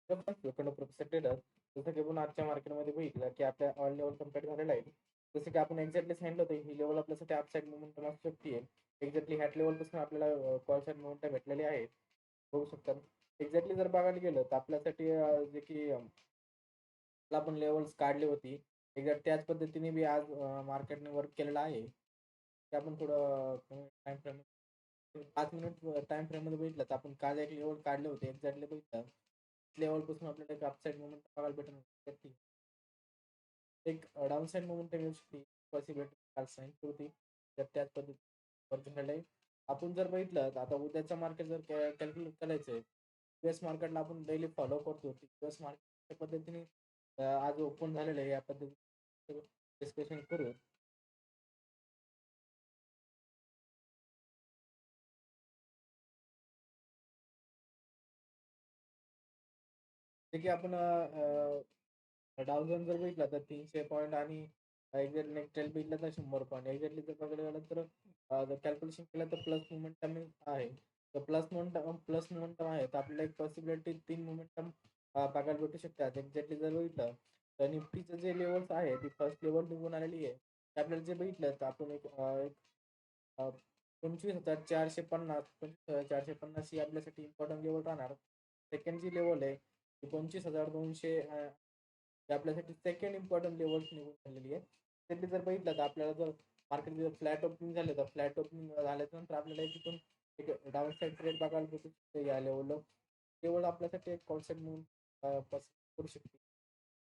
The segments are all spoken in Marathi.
लोखंड प्रोफेसर ट्रेडर जसं की आपण आजच्या मार्केटमध्ये बघितलं की आपल्या ऑल लेवल कम्प्लीट झालेला आहे. जसं की आपण एक्झॅक्टली सांगितलं होतं ही लेवल आपल्यासाठी अपसाईड मोमेंटम असू शकते. एक्झॅक्टली ह्याच लेवलपासून आपल्याला कॉल साईड मोमेंटम भेटलेली आहे. बघू शकता. एक्झॅक्टली जर बघायला गेलं तर आपल्यासाठी जे की आपण लेवल्स काढली होती. एक्झॅक्ट त्याच पद्धतीने बी आज मार्केटने वर्क केलेलं आहे. ते आपण थोडं टाईम फ्रेम 5 मिनिट टाईम फ्रेममध्ये बघितलं तर आपण काल एक लेवल काढले होते. एक्झॅक्टली बघितलं लेवलपासून आपल्याला एक अपसाईड मोमेंट बघायला भेटणार. एक डाउन साइड मोमेंटम येऊ शकते. पॉसिबिलिटी काल सांगितली होती. तर त्याच पद्धतीने आहे. आपण जर बघितलं तर आता उद्याचं मार्केट जर कॅल्क्युलेट करायचं आहे. यूएस मार्केटला आपण डेली फॉलो करतो. यूएस मार्केटच्या पद्धतीने आज ओपन झालेलं आहे. या पद्धतीने डिस्कशन करू. जे की आपण डाउ जोन जर बघितला तर 300 पॉईंट आणि एक्झॅक्ट नेक्स्ट बघितलं तर 100 पॉईंट. एक्झॅक्टली जर बघायला गेलं तर जर कॅल्क्युलेशन केलं तर प्लस मोमेंटम आहे. तर प्लस मोमेंटम आहे. तर आपल्याला एक पॉसिबिलिटी 3 मोमेंटम बघायला भेटू शकतात. एक्झॅक्टली जर बघितलं तर निफ्टीचं जे लेवल्स आहे ती फर्स्ट लेवल निघून आलेली आहे. ते आपल्याला जे बघितलं तर आपण एक 25,450 25,450 ही आपल्यासाठी इम्पॉर्टंट लेवल राहणार. सेकंड जी लेवल आहे ती 25,200 ही आपल्यासाठी सेकंड इम्पॉर्टंट लेवल निघून आलेली आहे. त्यातली जर बघितलं तर आपल्याला जर मार्केट जर फ्लॅट ओपनिंग झालं तर फ्लॅट ओपनिंग झाल्यानंतर आपल्याला तिथून एक डाऊन साईड ट्रेड बघायला भेटू शकते. या लेवलला लेवल आपल्यासाठी एक कॉन्सेप्ट म्हणून करू शकते.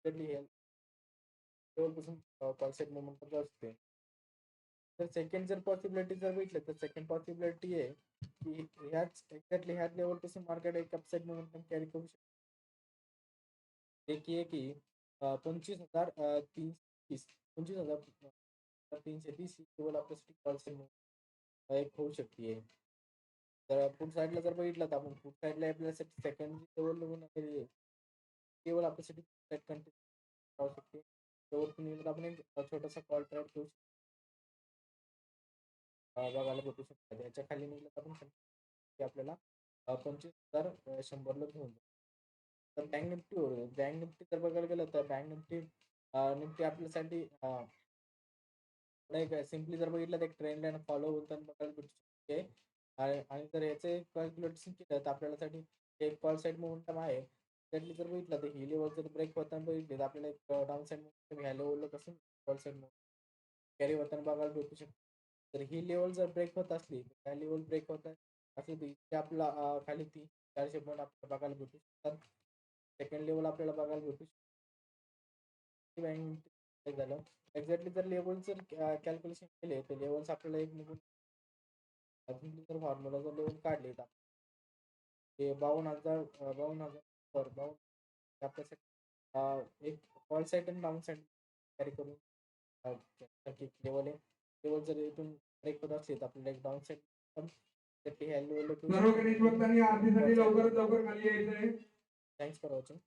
त्यातली हे लेवलपासून कॉन्सेप्ट मोमेंट असते. तर सेकंड जर पॉसिबिलिटी जर बघितलं तर सेकंड पॉसिबिलिटी आहे की ह्याच एक्झॅक्टली ह्याच लेवलपासून मार्केट एक अपसाईड मोमेंटम कॅरी करू शकते. एक आहे की 25,330 25,330 ही लेवल आपल्यासाठी कॉन्सेप्ट एक होऊ शकते. तर फूड साईडला जर बघितलं तर आपण फूड साईडला आपल्यासाठी सेकंड लेवल निघून आलेली आहे. लेवल आपल्यासाठी सेट कंटिन्यू राहू शकते. त्यावरती आपण एक छोटासा कॉल ट्रॅप घेऊ शकतो. बघायला भेटू शकतात. याच्या खाली निघलं तर आपण की आपल्याला 25,100ला घेऊन जाऊ. तर बँक निफ्टीवर बँक निफ्टी जर बघायला गेलं तर बँक निफ्टी निफ्टी आपल्यासाठी नाही सिम्पली जर बघितलं तर एक ट्रेंड लाईन फॉलो होताना बघायला भेटू शकते. आणि जर याचे कॅल्क्युलेशन केलं तर आपल्यासाठी एक कॉल साईड मोमेंटम आहे. त्यातली जर बघितलं तर ही लेवल जर ब्रेक होताना बघितली तर आपल्याला एक डाऊन साईड मोमेंटम ह्या लेवलला कसं कॉल साईड कॅरी होताना बघायला भेटू शकते. तर ही लेवल जर ब्रेक होत असली तर त्या लेवल ब्रेक होत असली तर इथे आपला खाली 300-400 पॉईंट आपल्याला बघायला भेटू शकतात. सेकंड लेवल आपल्याला बघायला भेटू शकते. झालं एक्झॅक्टली जर लेवल जर कॅल्क्युलेशन केले तर लेवल्स आपल्याला एक निघून अजून जर फॉर्म्युला जर लेवल काढले तर ते 52,000 आपल्यासाठी एक कॉल साईड आणि डाऊन साईड कॅरी करून लेवल आहे. लेवल जर इथून ब्रेक होत असले तर आपल्याला एक डाऊन साईड पण ह्या लेवलला सर्व गणेश भक्तांनी आरतीसाठी लवकरात लवकर खाली यायचं आहे. Thanks for watching.